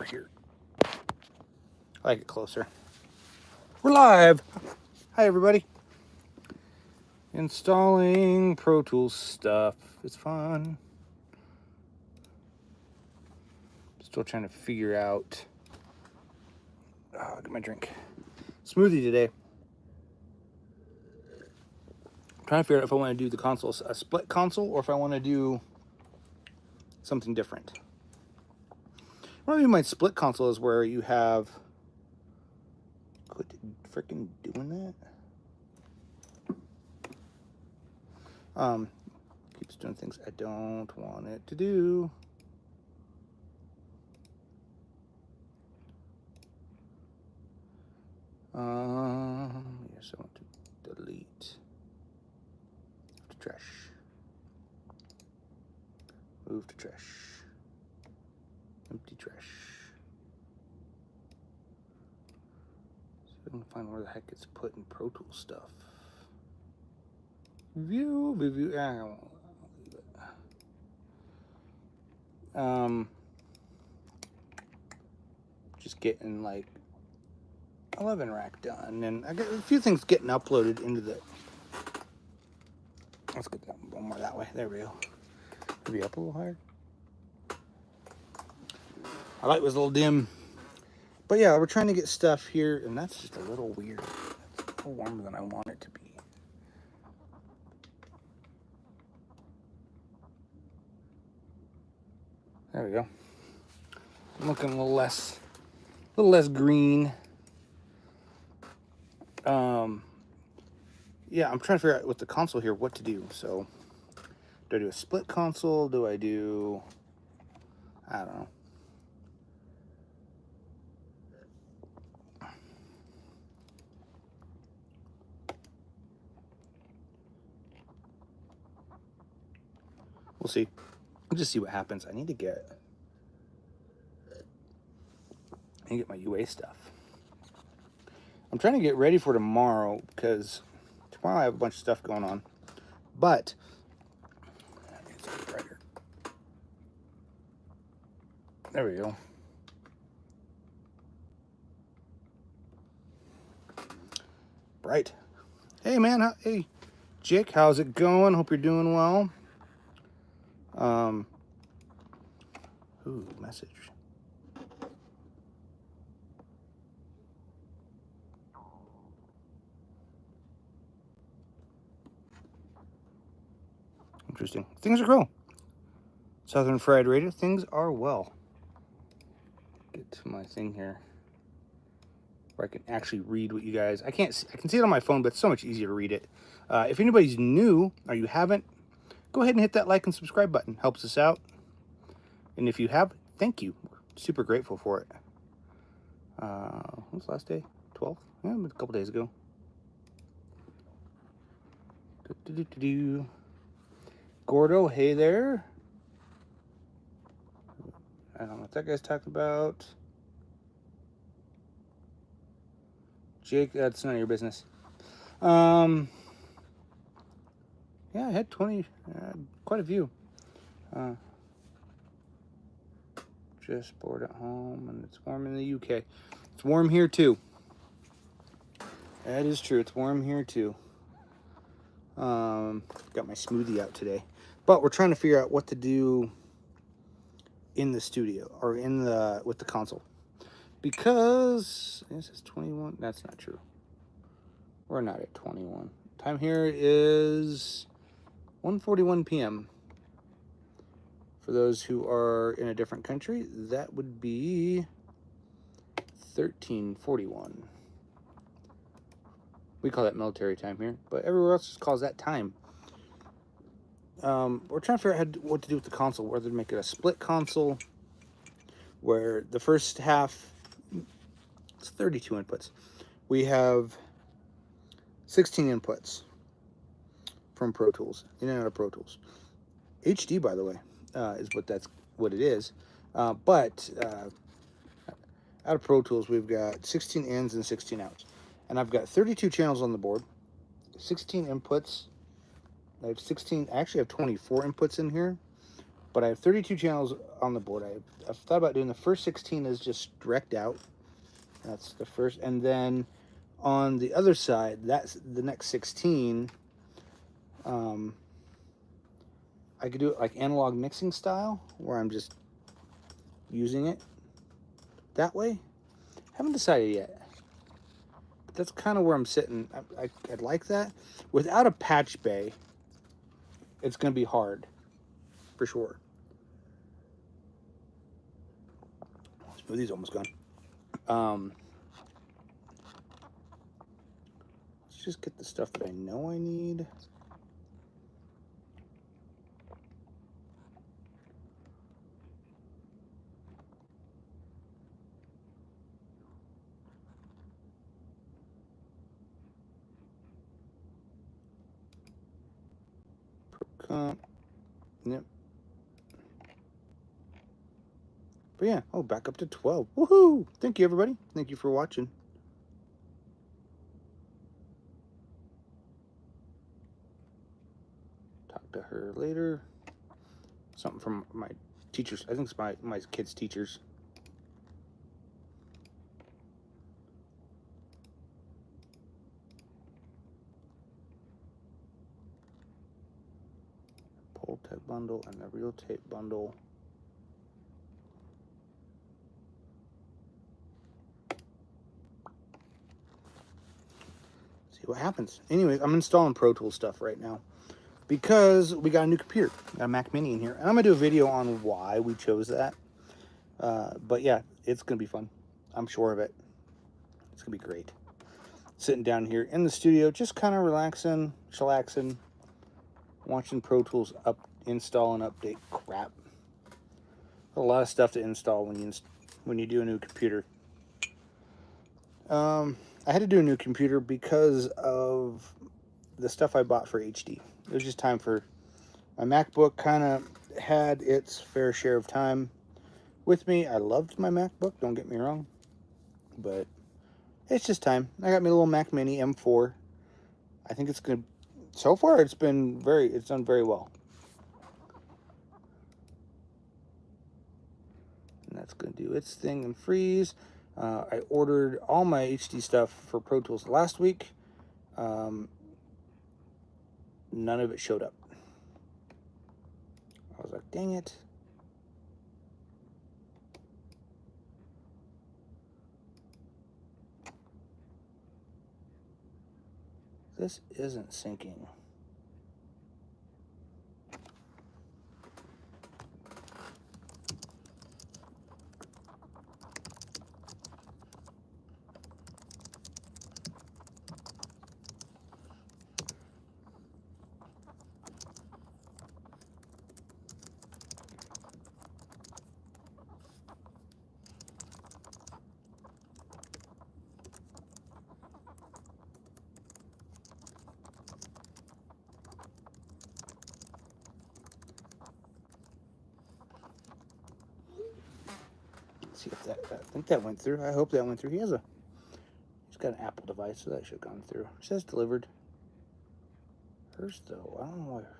over here. I like it closer. We're live. Hi, everybody. Installing Pro Tools stuff. It's fun. Still trying to figure out. Oh, get my drink. Smoothie today. I'm trying to figure out if I want to do the console, a split console, or if I want to do something different. One of my split console is where you have. Quit freaking doing that. Keeps doing things I don't want it to do. Yes, I want to delete. To trash. Move to trash. Empty trash. So I can find where the heck it's put in Pro Tools stuff. View. I won't leave it. Just getting like 11 rack done, and I got a few things getting uploaded into the. Let's get that one more that way. There we go. Maybe up a little higher. My light was a little dim, but yeah, we're trying to get stuff here, and that's just a little weird. It's a little warmer than I want it to be. There we go. I'm looking a little less green. Yeah, I'm trying to figure out with the console here what to do. So, do I do a split console? Do I do, I don't know. We'll see. We'll just see what happens. I need to get my UA stuff. I'm trying to get ready for tomorrow because tomorrow I have a bunch of stuff going on. But it's brighter. There we go. Bright. Hey man, hey Jake, how's it going? Hope you're doing well. Ooh, message. Interesting. Things are cool. Southern Fried Radio. Things are well. Get to my thing here, where I can actually read what you guys. I can see it on my phone, but it's so much easier to read it. If anybody's new or you haven't, go ahead and hit that like and subscribe button. Helps us out. And if you have, thank you. We're super grateful for it. What was the last day? 12th? Yeah, a couple days ago. Gordo, hey there. I don't know what that guy's talking about. Jake, that's none of your business. Yeah, I had 20, quite a few. Just bored at home, and it's warm in the UK. It's warm here too. That is true. It's warm here too. Got my smoothie out today, but we're trying to figure out what to do in the studio or with the console, because this is 21. That's not true. We're not at 21. Time here is 1:41 p.m. For those who are in a different country, that would be 13:41. We call that military time here, but everywhere else just calls that time. We're trying to figure out what to do with the console, whether to make it a split console, where the first half is 32 inputs. We have 16 inputs from Pro Tools, in and out of Pro Tools. HD, by the way, is what it is. But out of Pro Tools, we've got 16 ins and 16 outs. And I've got 32 channels on the board, 16 inputs. I have 16, I actually have 24 inputs in here. But I have 32 channels on the board. I've thought about doing the first 16 is just direct out. That's the first. And then on the other side, that's the next 16. I could do it like analog mixing style, where I'm just using it that way. Haven't decided yet. But that's kind of where I'm sitting. I'd like that. Without a patch bay, it's going to be hard, for sure. Smoothie's almost gone. Let's just get the stuff that I know I need. Yep. But yeah, oh, back up to 12. Woohoo! Thank you, everybody. Thank you for watching. Talk to her later. Something from my teachers. I think it's my kids' teachers. Pull tape bundle and the real tape bundle. See what happens. Anyway, I'm installing Pro Tools stuff right now because we got a new computer. Got a Mac Mini in here, and I'm gonna do a video on why we chose that. But yeah, it's gonna be fun. I'm sure of it. It's gonna be great. Sitting down here in the studio, just kind of relaxing, chillaxing, watching Pro Tools install and update crap. A lot of stuff to install when you do a new computer. I had to do a new computer because of the stuff I bought for HD. It was just time for my MacBook. Kind of had its fair share of time with me. I loved my MacBook, don't get me wrong, but it's just time. I got me a little Mac Mini M4. I think it's good. So far, it's done very well. And that's going to do its thing and freeze. I ordered all my HD stuff for Pro Tools last week. None of it showed up. I was like, dang it. This isn't syncing. See if I think that went through. I hope that went through. He's got an Apple device, so that should have gone through. It says delivered. Hers though, I don't know where.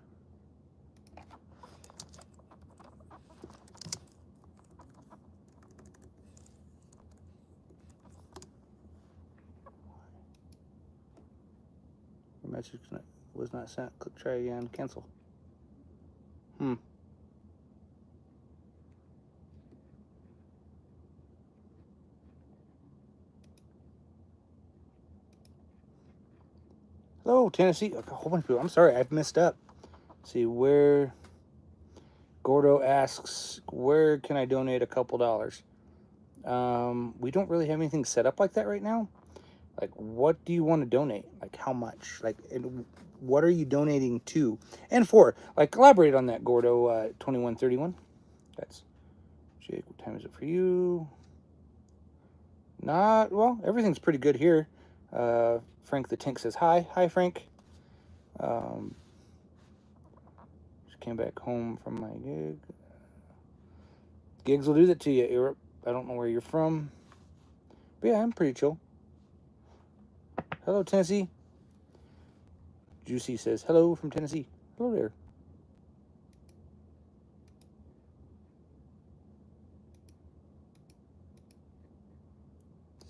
Your message was not sent. Click try again. Cancel. Hello, Tennessee. A whole bunch of people. I'm sorry, I've messed up. See where Gordo asks, where can I donate a couple dollars? We don't really have anything set up like that right now. Like, what do you want to donate? Like, how much? Like, and what are you donating to and for? Like, elaborate on that, Gordo 2131. That's Jake. What time is it for you? Not well. Everything's pretty good here. Frank the Tank says hi. Hi, Frank. Just came back home from my gig. Gigs will do that to you, Europe. I don't know where you're from. But yeah, I'm pretty chill. Hello, Tennessee. Juicy says hello from Tennessee. Hello there.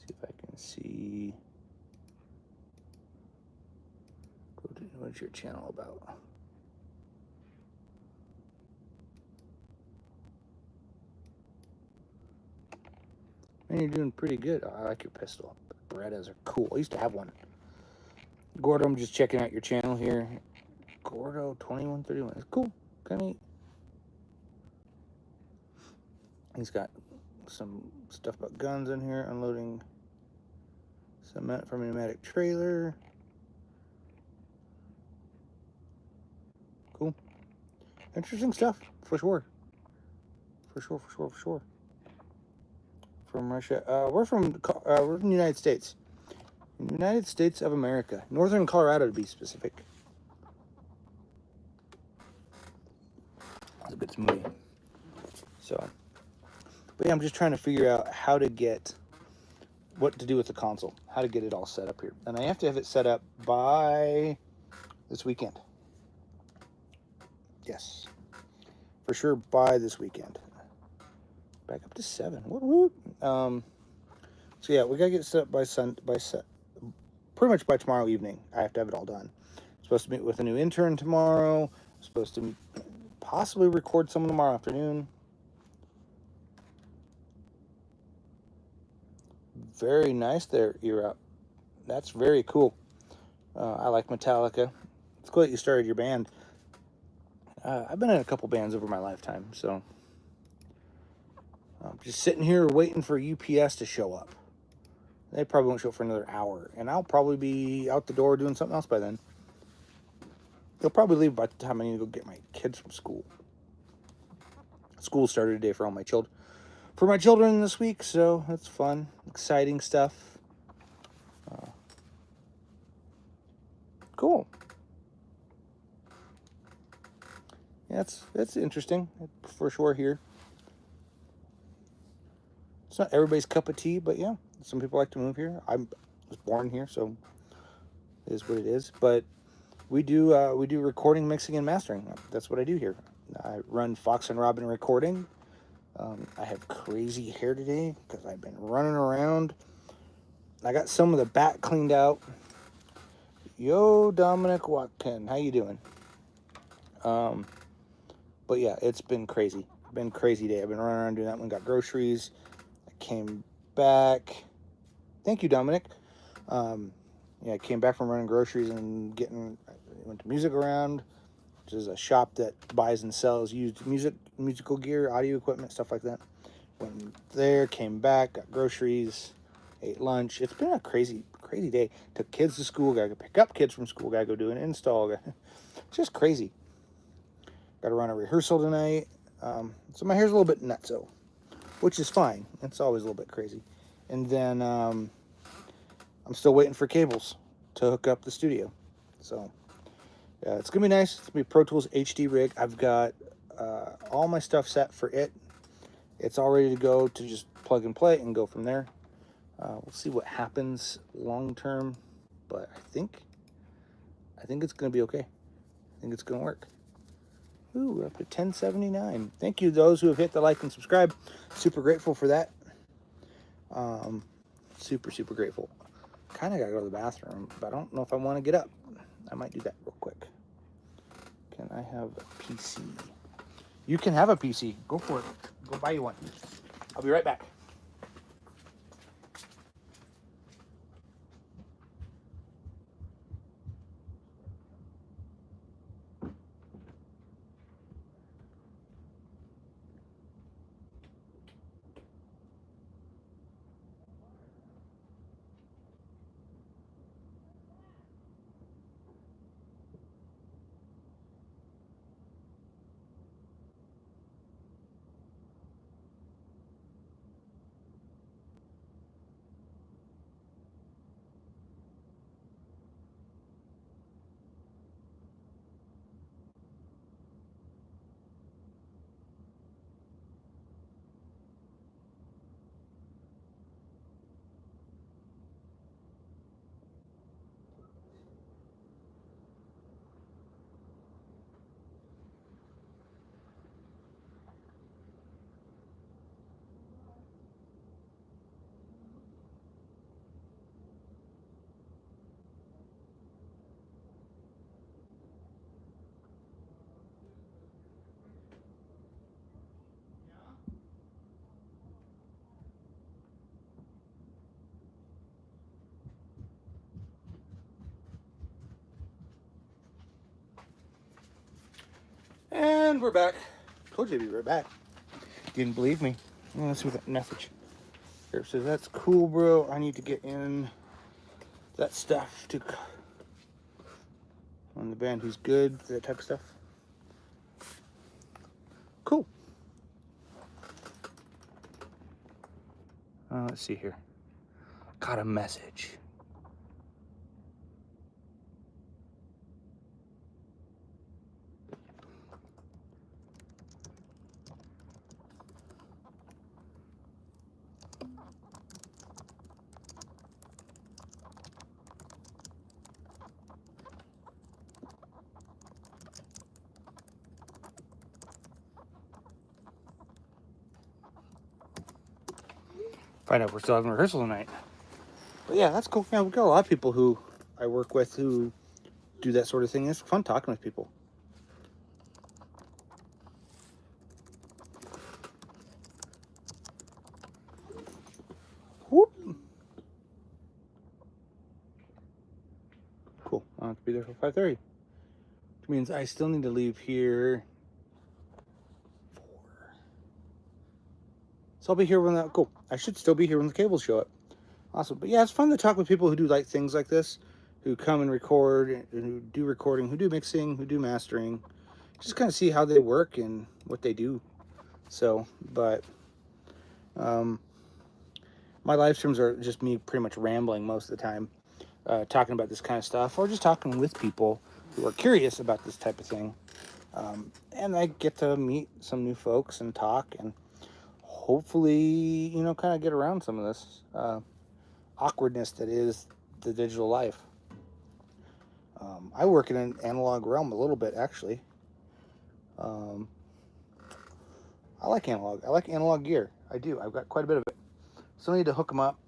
See if I can see. What's your channel about? Man, you're doing pretty good. I like your pistol. Berettas are cool. I used to have one. Gordo, I'm just checking out your channel here. Gordo 2131. It's cool. Kind of neat. He's got some stuff about guns in here. Unloading cement from a pneumatic trailer. Cool. Interesting stuff, for sure. For sure. From Russia. We're from the United States. United States of America. Northern Colorado, to be specific. That's a good smoothie. So, but yeah, I'm just trying to figure out how to get, what to do with the console. How to get it all set up here. And I have to have it set up by this weekend. Yes. For sure by this weekend. Back up to 7. Woo-woo. So yeah, we gotta get it set up pretty much by tomorrow evening. I have to have it all done. I'm supposed to meet with a new intern tomorrow. I'm supposed to possibly record someone tomorrow afternoon. Very nice there, Ear Up. That's very cool. I like Metallica. It's cool that you started your band. I've been in a couple bands over my lifetime, so I'm just sitting here waiting for UPS to show up. They probably won't show up for another hour, and I'll probably be out the door doing something else by then. They'll probably leave by the time I need to go get my kids from school. School started today for all my children. For my children this week, so that's fun, exciting stuff. Cool. Yeah, that's interesting for sure here. It's not everybody's cup of tea, but yeah, some people like to move here. I was born here, so it is what it is. But we do recording, mixing, and mastering. That's what I do here. I run Fox and Robyn Recording. I have crazy hair today because I've been running around. I got some of the back cleaned out. Yo, Dominic Watkin, how you doing? But yeah, it's been crazy. Been a crazy day. I've been running around doing that one. Got groceries. I came back. Thank you, Dominic. Yeah, I came back from running groceries and went to Music Around, which is a shop that buys and sells used musical gear, audio equipment, stuff like that. Went there, came back, got groceries, ate lunch. It's been a crazy day. Took kids to school, gotta pick up kids from school, gotta go do an install. It's just crazy. Gotta run a rehearsal tonight. So my hair's a little bit nutso, which is fine. It's always a little bit crazy. And then I'm still waiting for cables to hook up the studio. So it's gonna be nice. It's gonna be a Pro Tools HD rig. I've got all my stuff set for it. It's all ready to go to just plug and play and go from there. We'll see what happens long term, but I think it's gonna be okay. I think it's gonna work. Ooh, we're up to 1079. Thank you those who have hit the like and subscribe. Super grateful for that. Super grateful. Kind of gotta go to the bathroom, but I don't know if I want to get up. I might do that real quick. Can I have a PC? You can have a PC. Go for it. Go buy you one. I'll be right back. And we're back. Told you to be right back. Didn't believe me. Well, let's see what that message here says. That's cool, bro. I need to get in that stuff to on the band who's good, that type of stuff. Cool. Let's see here. Got a message. Find out we're still having rehearsal tonight. But yeah, that's cool. Yeah, we've got a lot of people who I work with who do that sort of thing. It's fun talking with people. Whoop. Cool. I'll have to be there for 5:30. Which means I still need to leave here 4. So I'll be here when that, cool. I should still be here when the cables show up. Awesome. But yeah, it's fun to talk with people who do like things like this, who come and record, and who do recording, who do mixing, who do mastering. Just kind of see how they work and what they do. So, but my live streams are just me pretty much rambling most of the time, talking about this kind of stuff, or just talking with people who are curious about this type of thing. And I get to meet some new folks and talk, and hopefully, you know, kind of get around some of this awkwardness that is the digital life. I work in an analog realm a little bit, actually. I like analog. I like analog gear. I do. I've got quite a bit of it. Still need to hook them up.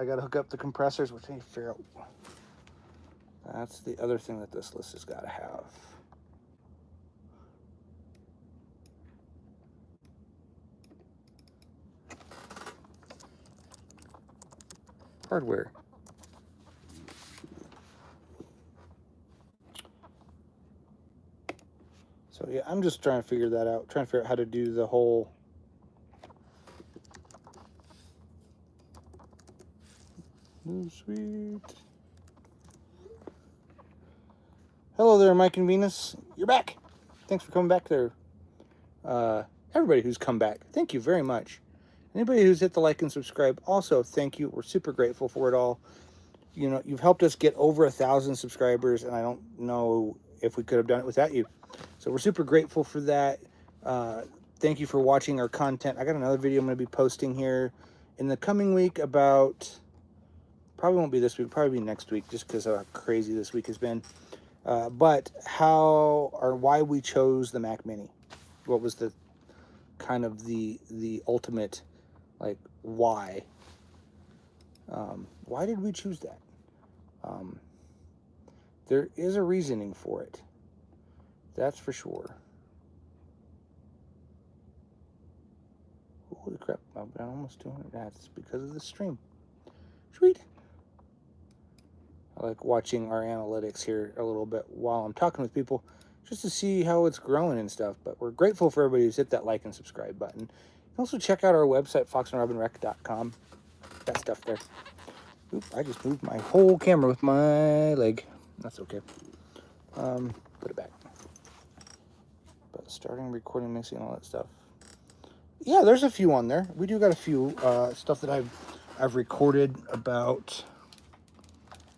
I got to hook up the compressors, which I need to figure out. That's the other thing that this list has got to have. Hardware. So yeah, I'm just trying to figure that out. Trying to figure out how to do the whole sweet. Hello there, Mike and Venus. You're back. Thanks for coming back there. Everybody who's come back, thank you very much. Anybody who's hit the like and subscribe, also thank you. We're super grateful for it all. You know, you've helped us get over 1,000 subscribers, and I don't know if we could have done it without you. So we're super grateful for that. Thank you for watching our content. I got another video I'm going to be posting here in the coming week about, probably won't be this week, probably be next week, just because of how crazy this week has been. But how or why we chose the Mac Mini. What was the kind of the ultimate, like, why? Why did we choose that? There is a reasoning for it. That's for sure. Holy crap, I've got almost 200. That's because of the stream. Sweet. I like watching our analytics here a little bit while I'm talking with people, just to see how it's growing and stuff. But we're grateful for everybody who's hit that like and subscribe button. You can also check out our website, foxandrobynrec.com. That stuff there. Oop, I just moved my whole camera with my leg. That's okay. Put it back. But starting, recording, mixing, all that stuff. Yeah, there's a few on there. We do got a few stuff that I've recorded about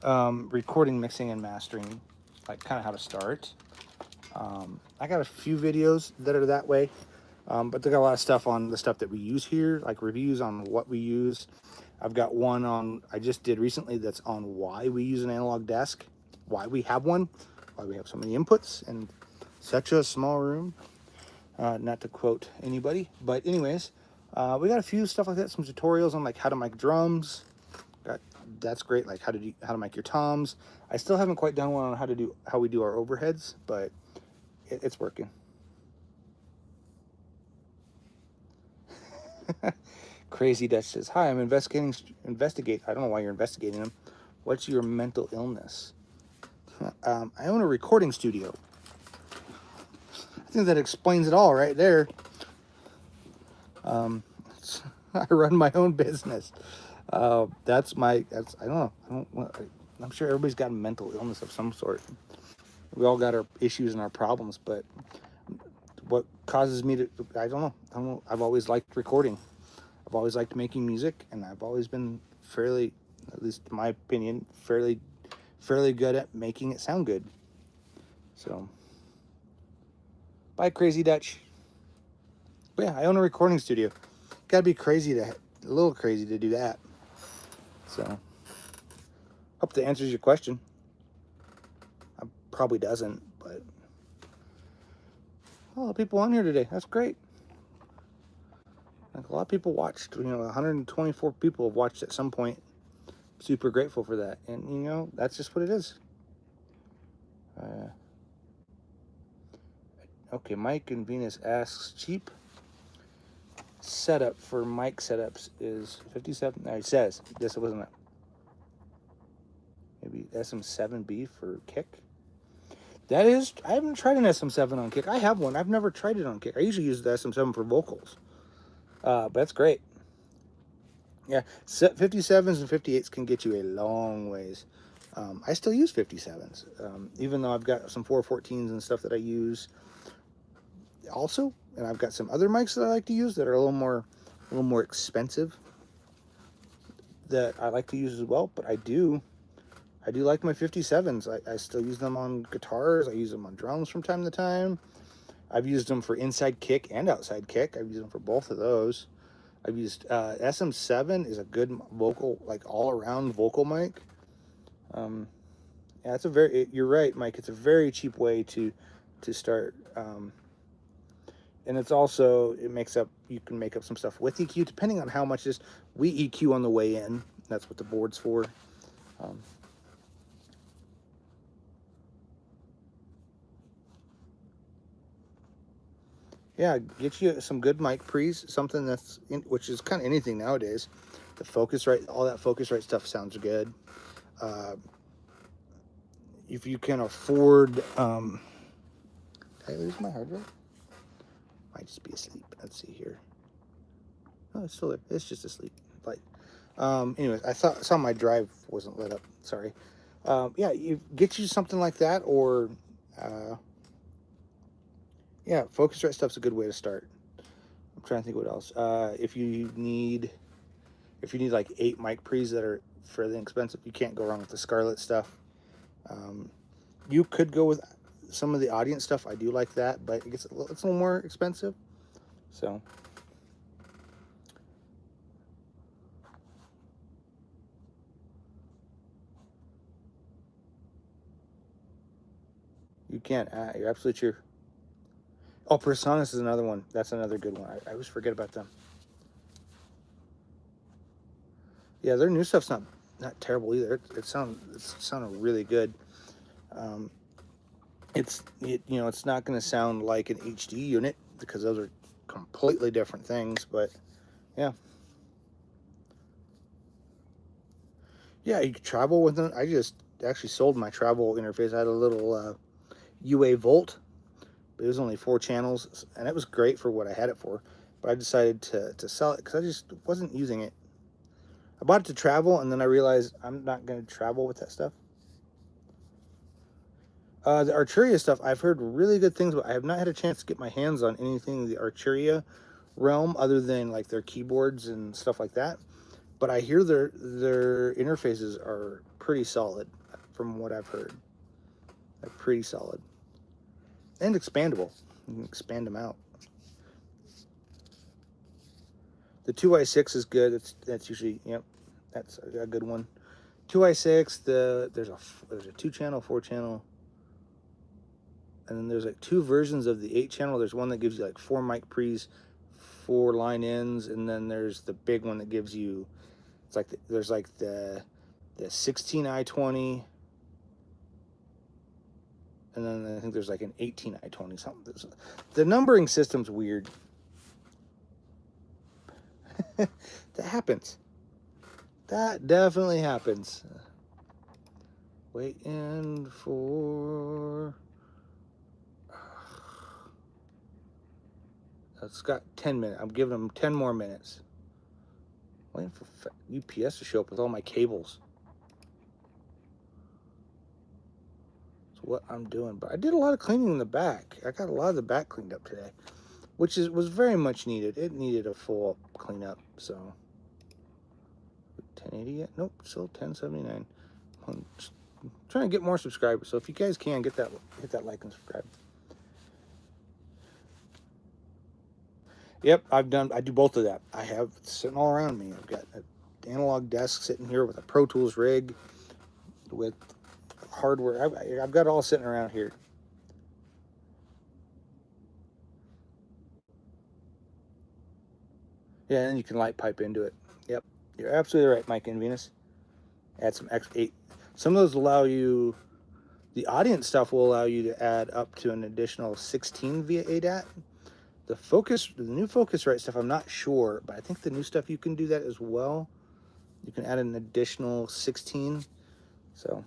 recording, mixing, and mastering, like kind of how to start. I got a few videos that are that way, but they got a lot of stuff on the stuff that we use here, like reviews on what we use. I've got one on, I just did recently, that's on why we use an analog desk, why we have one, why we have so many inputs in such a small room. Not to quote anybody, but anyways, we got a few stuff like that, some tutorials on like how to mic drums. That's great, like how to mic your toms. I still haven't quite done one on how we do our overheads, but it's working. Crazy Dutch says, hi, I'm investigate. I don't know why you're investigating them. What's your mental illness? I own a recording studio. I think that explains it all right there. I run my own business. I don't know. I'm sure everybody's got a mental illness of some sort. We all got our issues and our problems, but what causes me to, I don't know. I've always liked recording. I've always liked making music, and I've always been fairly, at least in my opinion, fairly good at making it sound good. So, bye, Crazy Dutch. But yeah, I own a recording studio. Gotta be a little crazy to do that. So, hope that answers your question. Probably doesn't, but a lot of people on here today. That's great. Like, a lot of people watched. 124 people have watched at some point. Super grateful for that, and that's just what it is. Okay, Mike and Venus asks, cheap setup for mic setups is 57. No, he says this wasn't maybe SM7B for kick. That is, I haven't tried an SM7 on kick. I have one. I've never tried it on kick. I usually use the SM7 for vocals. But that's great. Yeah, 57s and 58s can get you a long ways. I still use 57s, even though I've got some 414s and stuff that I use also, and I've got some other mics that I like to use that are a little more expensive that I like to use as well. But I do like my 57s. I still use them on guitars. I use them on drums from time to time. I've used them for inside kick and outside kick. I've used them for both of those. I've used SM7 is a good vocal, like all around vocal mic. Yeah, you're right, Mike. It's a very cheap way to start. And it's also, you can make up some stuff with EQ depending on how much it is. We EQ on the way in. That's what the board's for. Yeah, get you some good mic pre's, something which is kind of anything nowadays. The Focusrite, all that Focusrite stuff sounds good. If you can afford, did I lose my hard drive? Might just be asleep. Let's see here. Oh, it's still there. It's just asleep. Like, anyways, I saw my drive wasn't lit up. Sorry. Yeah, you get you something like that, or yeah, Focusrite stuff's a good way to start. I'm trying to think what else. If you need like 8 mic pre's that are fairly expensive, you can't go wrong with the Scarlett stuff. You could go with some of the audience stuff. I do like that, but it's a little more expensive. So you can't. You're absolutely true. Oh, Personas is another one. That's another good one. I always forget about them. Yeah, their new stuff's not terrible either. It sounded really good. It's not going to sound like an HD unit because those are completely different things. But yeah, you can travel with them. I just actually sold my travel interface. I had a little UA Volt, but it was only 4 channels, and it was great for what I had it for. But I decided to sell it because I just wasn't using it. I bought it to travel, and then I realized I'm not going to travel with that stuff. The Arturia stuff, I've heard really good things, but I have not had a chance to get my hands on anything in the Arturia realm other than like their keyboards and stuff like that. But I hear their interfaces are pretty solid from what I've heard. They're pretty solid. And expandable. You can expand them out. The 2i6 is good. That's usually, yep, that's a good one. 2i6, there's a 2-channel, 4-channel, and then there's like 2 versions of the 8-channel. There's one that gives you like 4 mic pre's, 4 line ins, and then there's the big one that gives you, it's like there's like the 16i20, and then I think there's like an 18i20 something. The numbering system's weird. That happens. That definitely happens. Waiting for It's got 10 minutes. I'm giving them 10 more minutes. Waiting for UPS to show up with all my cables. That's what I'm doing. But I did a lot of cleaning in the back. I got a lot of the back cleaned up today, which was very much needed. It needed a full cleanup. So 1080 yet? Nope, still 1079. I'm trying to get more subscribers. So if you guys can hit that like and subscribe. Yep, I do both of that. I have sitting all around me. I've got an analog desk sitting here with a Pro Tools rig with hardware. I've got it all sitting around here. Yeah, and you can light pipe into it. Yep, you're absolutely right, Mike and Venus. Add some extra 8. Some of those allow you, the audience stuff will allow you to add up to an additional 16 via ADAT. The new Focusrite stuff, I'm not sure, but I think the new stuff you can do that as well. You can add an additional 16. So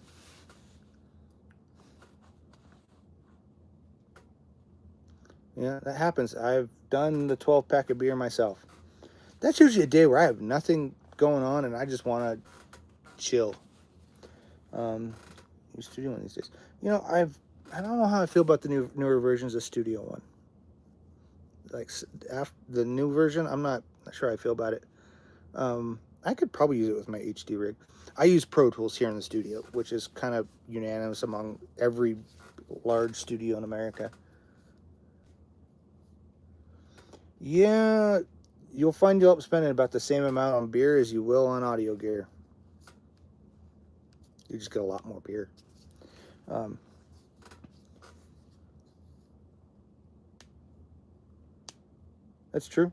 yeah, that happens. I've done the 12 pack of beer myself. That's usually a day where I have nothing going on and I just want to chill. Studio One these days. You know, I don't know how I feel about the newer versions of Studio One. Like after the new version, I'm not sure how I feel about it. I could probably use it with my HD rig. I use Pro Tools here in the studio, which is kind of unanimous among every large studio in America. Yeah, you'll find you'll up spending about the same amount on beer as you will on audio gear. You just get a lot more beer. That's true.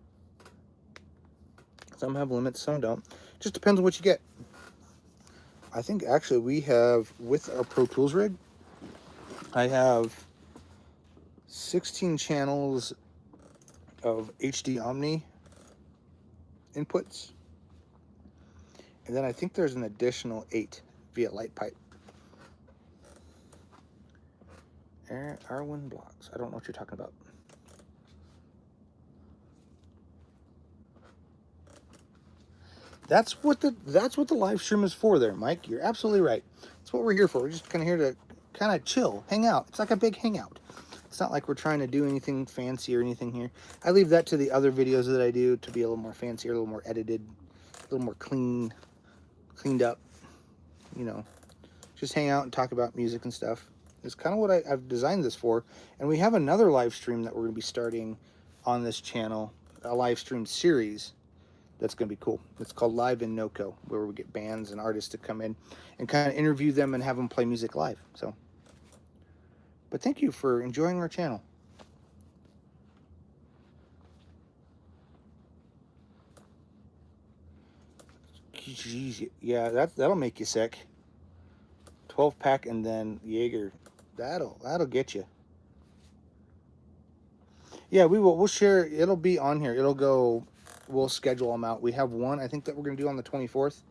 Some have limits, some don't. Just depends on what you get. I think actually we have, with our Pro Tools rig, I have 16 channels of HD Omni inputs. And then I think there's an additional 8 via light pipe. Arwin Blocks. I don't know what you're talking about. That's what the live stream is for there, Mike. You're absolutely right. That's what we're here for. We're just kind of here to kind of chill, hang out. It's like a big hangout. It's not like we're trying to do anything fancy or anything here. I leave that to the other videos that I do to be a little more fancy, a little more edited, a little more cleaned up, you know. Just hang out and talk about music and stuff. It's kind of what I've designed this for. And we have another live stream that we're going to be starting on this channel, a live stream series that's going to be cool. It's called Live in NoCo, where we get bands and artists to come in and kind of interview them and have them play music live. So, but thank you for enjoying our channel. Jeez, yeah, that'll make you sick. 12 pack and then Jaeger, that'll get you. Yeah, we'll share. It'll be on here. It'll go. We'll schedule them out. We have one, I think, that we're going to do on the 24th.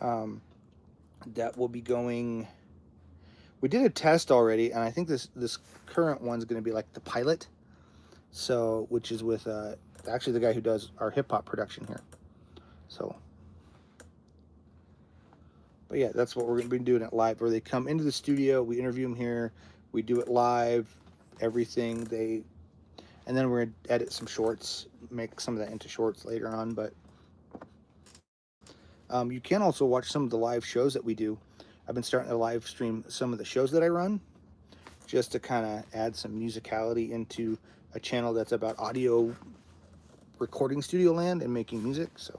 That will be going. We did a test already, and I think this current one's going to be like the pilot. So, which is with actually the guy who does our hip hop production here. So, but yeah, that's what we're going to be doing it live. Where they come into the studio, we interview them here, we do it live, everything. And then we're going to edit some shorts, make some of that into shorts later on. But you can also watch some of the live shows that we do. I've been starting to live stream some of the shows that I run, just to kind of add some musicality into a channel that's about audio recording studio land and making music. So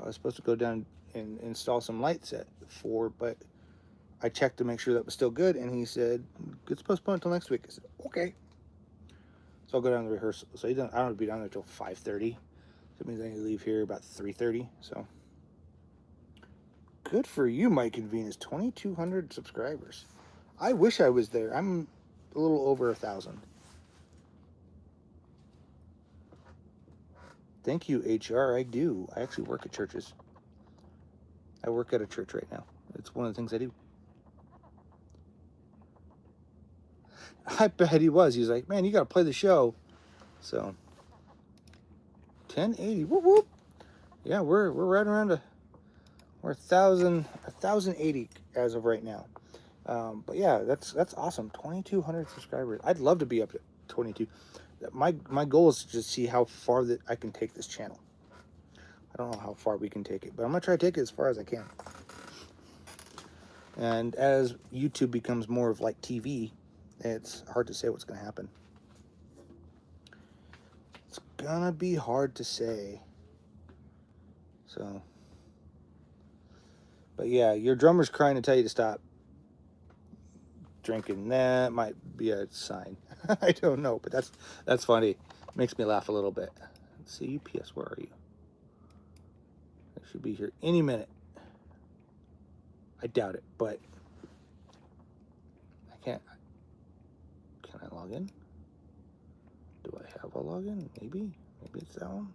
I was supposed to go down and install some lights at 4, but I checked to make sure that was still good, and he said, it's postponed until next week. I said, okay. So I'll go down to the rehearsal. So I don't have to be down there until 5:30. So it means I need to leave here about 3:30. So good for you, Mike and Venus. 2,200 subscribers. I wish I was there. I'm a little over 1,000. Thank you, HR. I do. I actually work at churches. I work at a church right now. It's one of the things I do. I bet he was. He's like, man, you got to play the show. So 1080. Whoop whoop. Yeah, we're right around we're 1,080 as of right now. But yeah, that's awesome. 2,200 subscribers. I'd love to be up to 22. My goal is to just see how far that I can take this channel. I don't know how far we can take it, but I'm gonna try to take it as far as I can. And as YouTube becomes more of like TV, it's hard to say what's gonna happen. It's gonna be hard to say. So, but yeah, your drummer's crying to tell you to stop drinking. That might be a sign. I don't know, but that's funny. Makes me laugh a little bit. Let's see, UPS, where are you? They should be here any minute. I doubt it, but I can't. Can I log in? Do I have a login? Maybe it's that one.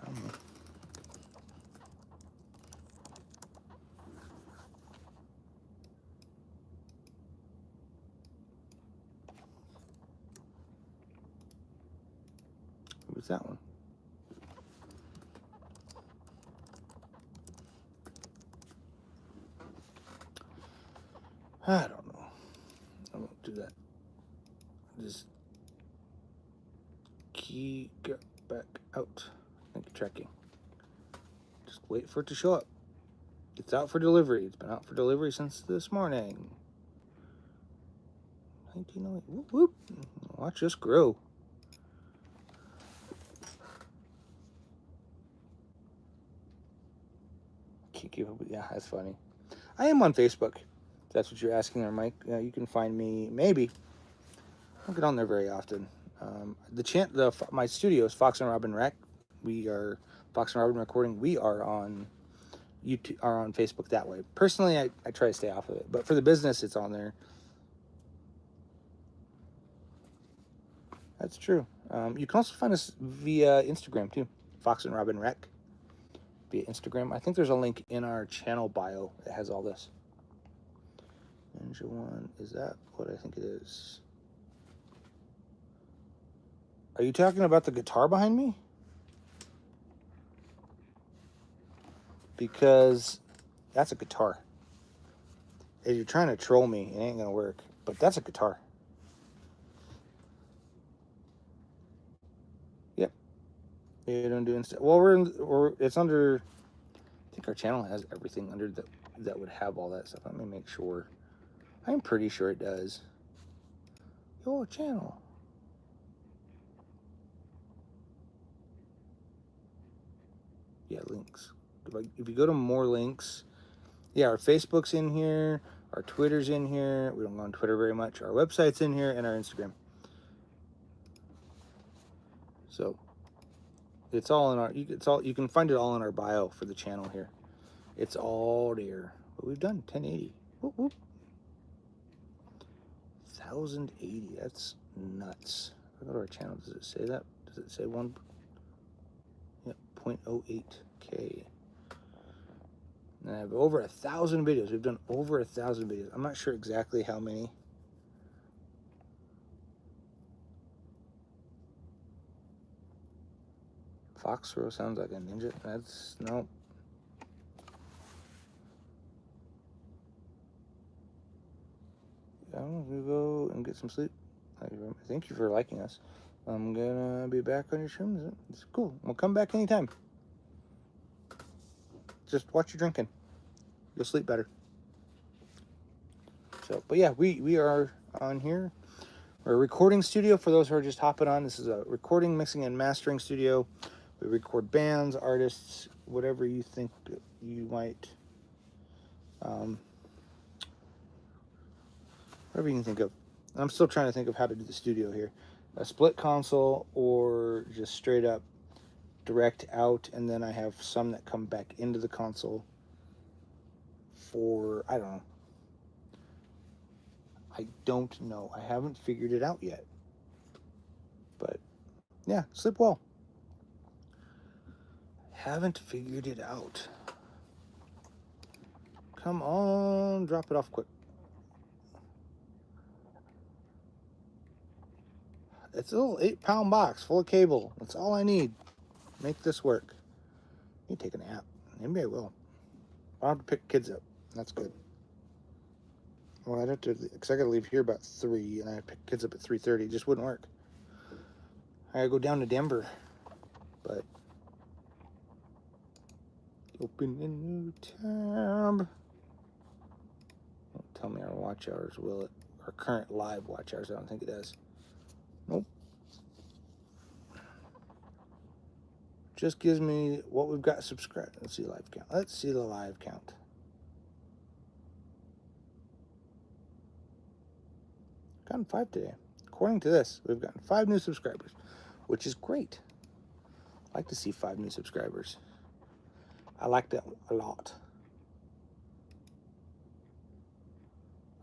I don't know. Maybe it's that one. I don't know. I won't do that. Just key get back out. Thank you, tracking. Just wait for it to show up. It's out for delivery. It's been out for delivery since this morning. 1908. Whoop whoop. Watch us grow. Yeah, that's funny. I am on Facebook. If that's what you're asking there, Mike. Yeah, you can find me. Maybe. I don't get on there very often. My studio is Fox and Robyn Rec. We are Fox and Robyn Recording. We are on YouTube, are on Facebook that way. Personally, I try to stay off of it, but for the business, it's on there. That's true. You can also find us via Instagram too, Fox and Robyn Rec. Via Instagram. I think there's a link in our channel bio that has all this. Ninja One, is that what I think it is? Are you talking about the guitar behind me? Because that's a guitar. If you're trying to troll me, it ain't gonna work. But that's a guitar. Yep. You don't do instead. Well, it's under. I think our channel has everything under that would have all that stuff. Let me make sure. I'm pretty sure it does. Your channel. Yeah, links. If you go to more links, yeah, our Facebook's in here, our Twitter's in here. We don't go on Twitter very much. Our website's in here, and our Instagram. So it's all in our. You can find it all in our bio for the channel here. It's all there. But we've done 1080. Whoop whoop. 1,080. That's nuts. I go to our channel. Does it say that? Does it say one? Yeah, 0.08K. And I have over 1,000 videos. We've done over 1,000 videos. I'm not sure exactly how many. Fox throw sounds like a ninja. That's no. I'm gonna go and get some sleep. Thank you for liking us. I'm gonna be back on your stream. It's cool. We'll come back anytime. Just watch your drinking. You'll sleep better. So, but yeah, we are on here. We're a recording studio for those who are just hopping on. This is a recording, mixing, and mastering studio. We record bands, artists, whatever you think you might, whatever you can think of. I'm still trying to think of how to do the studio here. A split console or just straight up direct out, and then I have some that come back into the console for, I don't know. I haven't figured it out yet. But yeah, sleep well. Haven't figured it out. Come on, drop it off quick. It's a little 8-pound box full of cable. That's all I need. Make this work. You take a nap. Maybe I will. I'll have to pick kids up. That's good. Well, I'd have to, because I got to leave here about 3, and I have to pick kids up at 3:30. It just wouldn't work. I got to go down to Denver. But open a new tab. Don't tell me our watch hours, will it? Our current live watch hours. I don't think it does. Nope. Just gives me what we've got subscribed. Let's see live count. Let's see the live count. Gotten 5 today. According to this, we've gotten 5 new subscribers, which is great. I like to see 5 new subscribers. I like that a lot.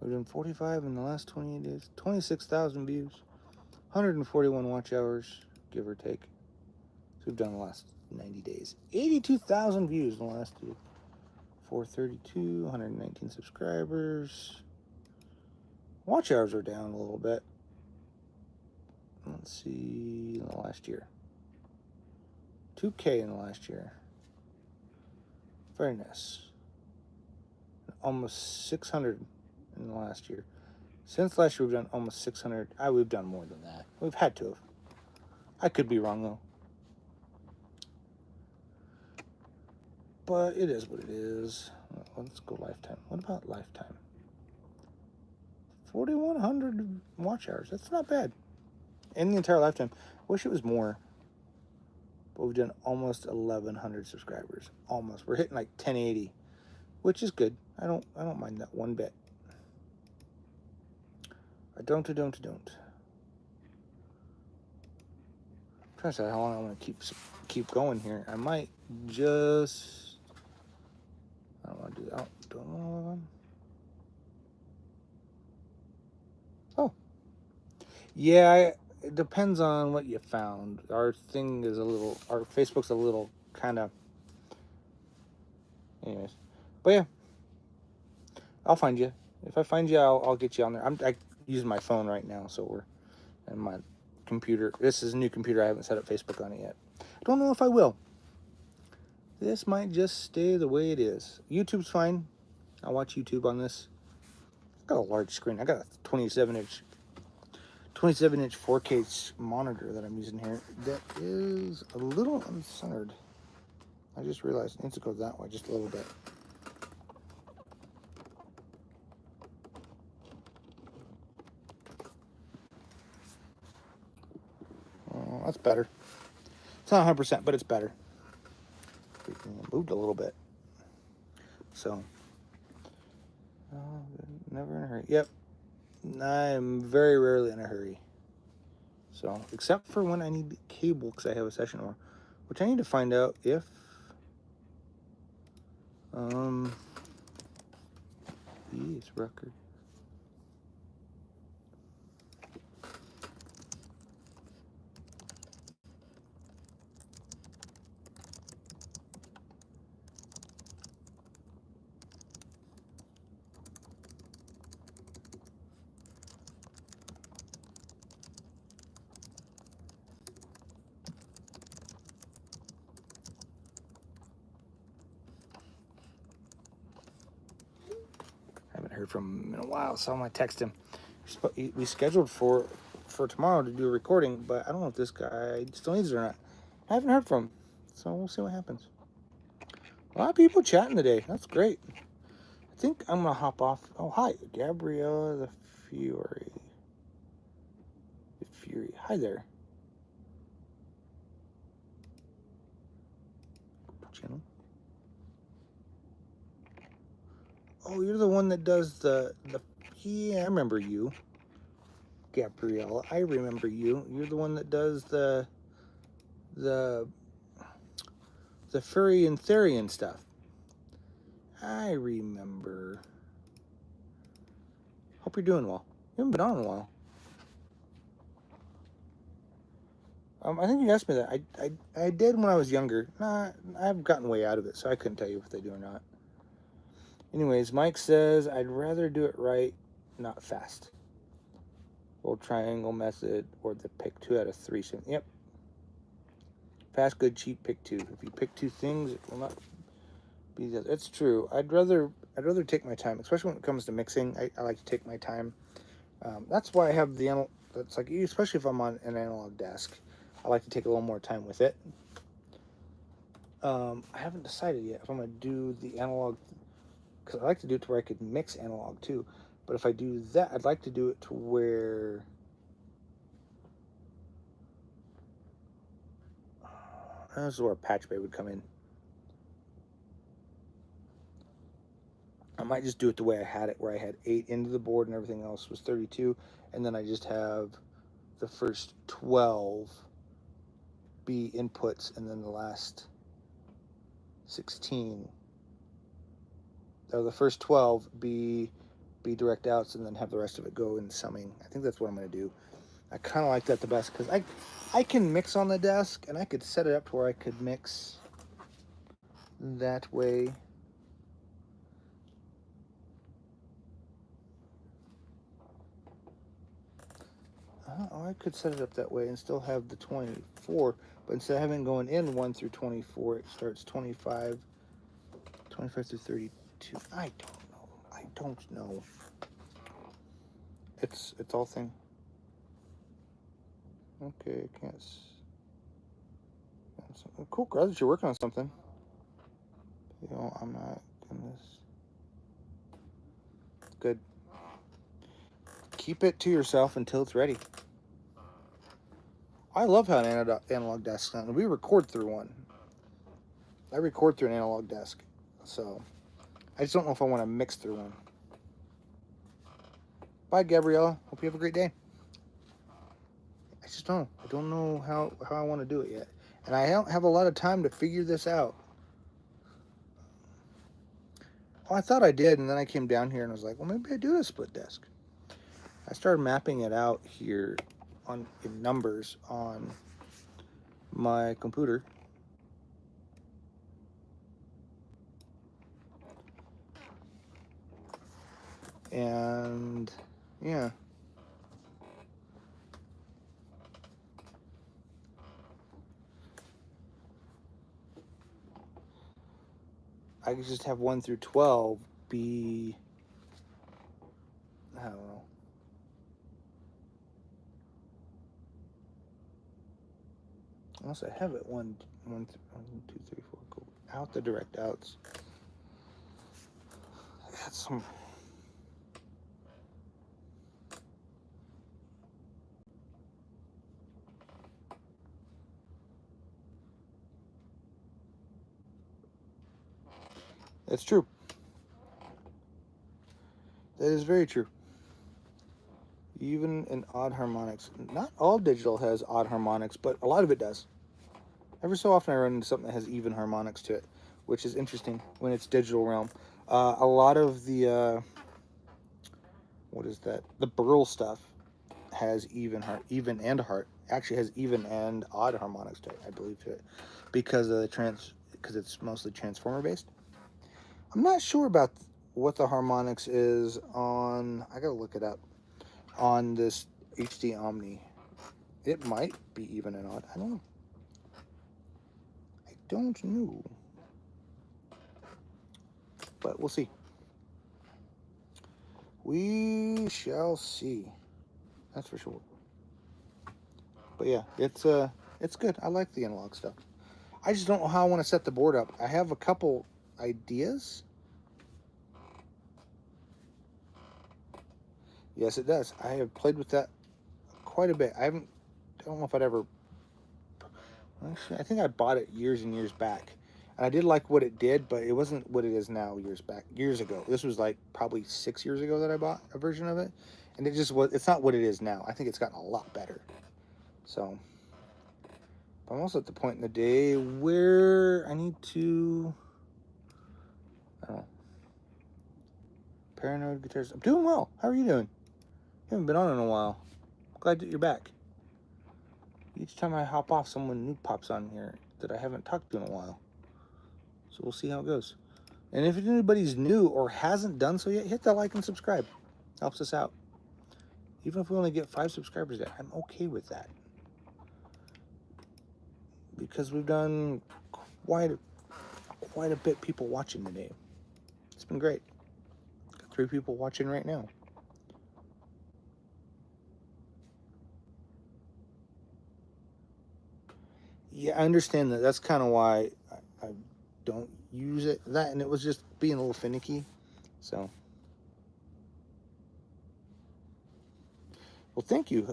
We've done 45 in the last 28 days. 26,000 views. 141 watch hours, give or take. So we've done the last 90 days. 82,000 views in the last 2. 432, 119 subscribers. Watch hours are down a little bit. Let's see, in the last year. 2K in the last year. Very nice. Almost 600 in the last year. Since last year, we've done almost 600. We've done more than that. We've had to have. I could be wrong, though. But it is what it is. Let's go lifetime. What about lifetime? 4,100 watch hours. That's not bad. In the entire lifetime. Wish it was more. But we've done almost 1,100 subscribers. Almost. We're hitting like 1080, which is good. I don't mind that one bit. I don't. I'm trying to say how long I want to keep going here. I might just. I don't want to do that. Don't want to. Oh. Yeah, it depends on what you found. Our thing is our Facebook's a little kind of. Anyways. But yeah. I'll find you. If I find you, I'll get you on there. I use my phone right now, so we're and my computer. This is a new computer. I haven't set up Facebook on it yet. I don't know if I will. This might just stay the way it is. YouTube's fine. I'll watch YouTube on this. I've got a large screen. I got a 27-inch 4K monitor that I'm using here. That is a little uncentered. I just realized it needs to go that way just a little bit. That's better. It's not 100%, but it's better. Moved a little bit. So, never in a hurry. Yep. I'm very rarely in a hurry. So, except for when I need cable because I have a session tomorrow, which I need to find out if yes, record. Heard from him in a while, so I'm gonna text him. We scheduled for tomorrow to do a recording, but I don't know if this guy still needs it or not. I haven't heard from him, so we'll see what happens. A lot of people chatting today. That's great. I think I'm gonna hop off. Oh, hi, Gabriella the Fury. Hi there. Channel. Oh, you're the one that does the yeah, I remember you. Gabrielle, I remember you. You're the one that does the furry and Therian stuff. I remember. Hope you're doing well. You haven't been on in a while. I think you asked me that. I did when I was younger. Nah, I've gotten way out of it, so I couldn't tell you if they do or not. Anyways, Mike says, I'd rather do it right, not fast. old triangle method, or the pick 2 out of 3. Yep. Fast, good, cheap, pick 2. If you pick 2 things, it will not be the other. It's true. I'd rather take my time, especially when it comes to mixing. I like to take my time. That's why I have the analog. That's like, especially if I'm on an analog desk, I like to take a little more time with it. I haven't decided yet if I'm going to do the analog, because I like to do it to where I could mix analog too. But if I do that, I'd like to do it to where this is where a patch bay would come in. I might just do it the way I had it, where I had 8 into the board and everything else was 32, and then I just have the first 12 be inputs, and then the last 16, or the first 12 be direct outs, and then have the rest of it go in summing. I think that's what I'm going to do. I kind of like that the best, because I can mix on the desk, and I could set it up to where I could mix that way. Or I could set it up that way and still have the 24, but instead of having going in 1 through 24, it starts 25 through 32. I don't know. It's all thing. Okay, I can't. Cool, glad that you're working on something. You know, I'm not in this. Good. Keep it to yourself until it's ready. I love how an analog desk sounds. We record through one. I record through an analog desk, so I just don't know if I want to mix through one. Bye, Gabriella. Hope you have a great day. I just don't. I don't know how I want to do it yet, and I don't have a lot of time to figure this out. Well, I thought I did, and then I came down here and was like, well, maybe I do a split desk. I started mapping it out here in numbers on my computer. And yeah. I could just have 1 through 12 be, I don't know. Unless I have it 1, 2, 3, 4, go out the direct outs. That's some. That's true. That is very true. Even in odd harmonics. Not all digital has odd harmonics, but a lot of it does. Every so often I run into something that has even harmonics to it, which is interesting when it's digital realm. A lot of the, what is that? The Burl stuff has even and actually has even and odd harmonics to it, I believe, to it, because of because it's mostly transformer based. I'm not sure about what the harmonics is on. I gotta look it up on this HD Omni. It might be even and odd. I don't know. I don't know. But we'll see. We shall see. That's for sure. But yeah, it's good. I like the analog stuff. I just don't know how I want to set the board up. I have a couple ideas. Yes, it does. I have played with that quite a bit. I don't know if I'd ever. Actually, I think I bought it years and years back, and I did like what it did, but it wasn't what it is now. Years ago. This was like probably 6 years ago that I bought a version of it, and it just was. It's not what it is now. I think it's gotten a lot better. So, I'm also at the point in the day where I need to. I don't know. Paranoid guitars. I'm doing well. How are you doing? You haven't been on in a while. Glad that you're back. Each time I hop off, someone new pops on here that I haven't talked to in a while. So we'll see how it goes. And if anybody's new or hasn't done so yet, hit that like and subscribe. Helps us out. Even if we only get 5 subscribers there, I'm okay with that. Because we've done quite a bit people watching today. It's been great. Got 3 people watching right now. Yeah, I understand that. That's kind of why I don't use it. That, and it was just being a little finicky. So, well, thank you.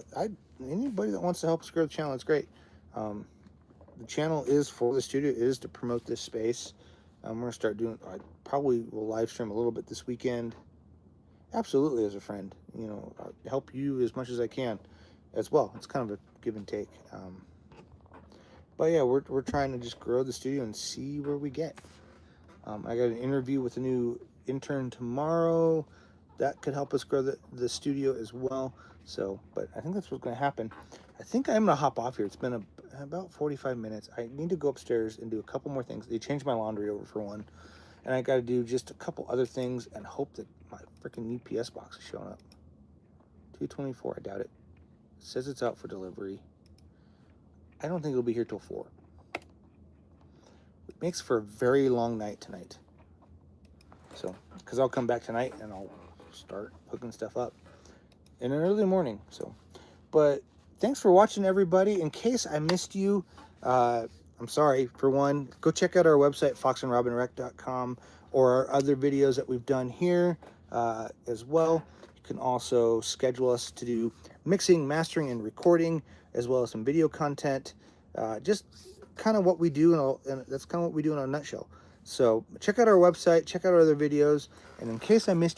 Anybody that wants to help us grow the channel, it's great. The channel is for the studio, is to promote this space. We're gonna start doing. I probably will live stream a little bit this weekend. Absolutely, as a friend, you know, I'll help you as much as I can, as well. It's kind of a give and take. But yeah, we're trying to just grow the studio and see where we get. I got an interview with a new intern tomorrow. That could help us grow the studio as well. So, but I think that's what's going to happen. I think I'm going to hop off here. It's been about 45 minutes. I need to go upstairs and do a couple more things. They changed my laundry over for one. And I got to do just a couple other things and hope that my freaking UPS box is showing up. 224, I doubt it. It says it's out for delivery. I don't think it'll be here till 4. It makes for a very long night tonight. So, because I'll come back tonight and I'll start hooking stuff up in an early morning. So, but thanks for watching, everybody. In case I missed you, I'm sorry. For one, go check out our website, foxandrobynrec.com, or our other videos that we've done here as well. You can also schedule us to do mixing, mastering, and recording, as well as some video content. Just kind of what we do, and that's kind of what we do in a nutshell. So check out our website, check out our other videos, and in case I missed